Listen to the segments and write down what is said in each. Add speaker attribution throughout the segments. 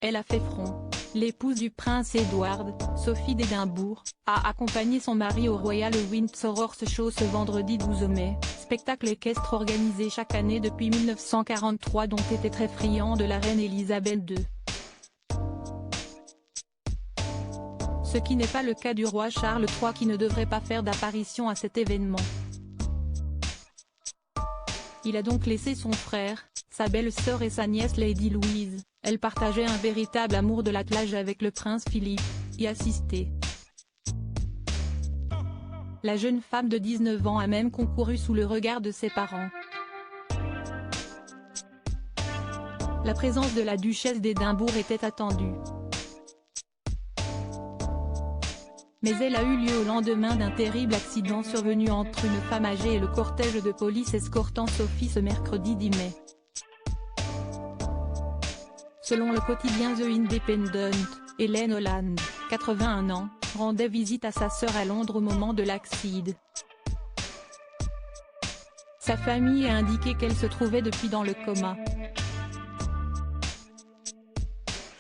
Speaker 1: Elle a fait front. L'épouse du prince Edward, Sophie d'Édimbourg, a accompagné son mari au Royal Windsor Horse Show ce vendredi 12 mai, spectacle équestre organisé chaque année depuis 1943 dont était très friand de la reine Elisabeth II. Ce qui n'est pas le cas du roi Charles III qui ne devrait pas faire d'apparition à cet événement. Il a donc laissé son frère, sa belle-sœur et sa nièce Lady Louise, elle partageait un véritable amour de l'attelage avec le prince Philippe, y assister. La jeune femme de 19 ans a même concouru sous le regard de ses parents. La présence de la duchesse d'Édimbourg était attendue. Mais elle a eu lieu au lendemain d'un terrible accident survenu entre une femme âgée et le cortège de police escortant Sophie ce mercredi 10 mai. Selon le quotidien The Independent, Hélène Holland, 81 ans, rendait visite à sa sœur à Londres au moment de l'accident. Sa famille a indiqué qu'elle se trouvait depuis dans le coma.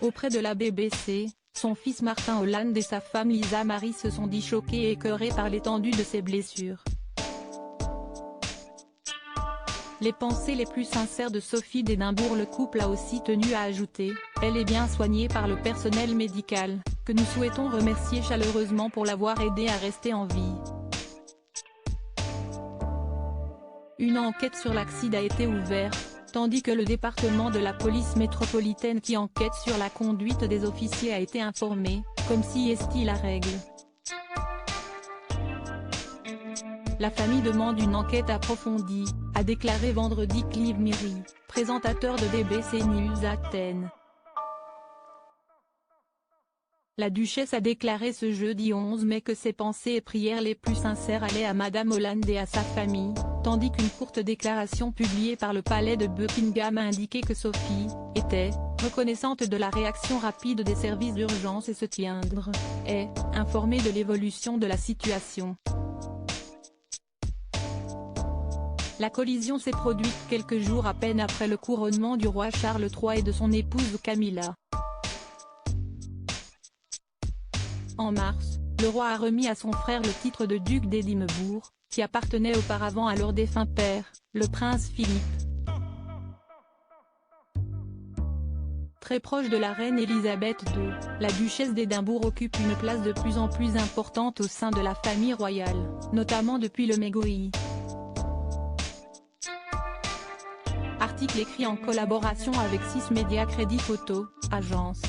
Speaker 1: Auprès de la BBC, son fils Martin Holland et sa femme Lisa Marie se sont dit choqués et écœurés par l'étendue de ses blessures. Les pensées les plus sincères de Sophie d'Édimbourg. Le couple a aussi tenu à ajouter, elle est bien soignée par le personnel médical, que nous souhaitons remercier chaleureusement pour l'avoir aidée à rester en vie. Une enquête sur l'accident a été ouverte, tandis que le département de la police métropolitaine qui enquête sur la conduite des officiers a été informé, comme si est la règle. La famille demande une enquête approfondie, a déclaré vendredi Clive Myrie, présentateur de BBC News Athènes. La duchesse a déclaré ce jeudi 11 mai que ses pensées et prières les plus sincères allaient à Madame Holland et à sa famille, tandis qu'une courte déclaration publiée par le palais de Buckingham a indiqué que Sophie était reconnaissante de la réaction rapide des services d'urgence et se tiendrait informée de l'évolution de la situation. La collision s'est produite quelques jours à peine après le couronnement du roi Charles III et de son épouse Camilla. En mars, le roi a remis à son frère le titre de duc d'Édimbourg, qui appartenait auparavant à leur défunt père, le prince Philippe. Très proche de la reine Elisabeth II, la duchesse d'Édimbourg occupe une place de plus en plus importante au sein de la famille royale, notamment depuis le Mégoï. Article écrit en collaboration avec 6 Médias Crédit Photo, agence.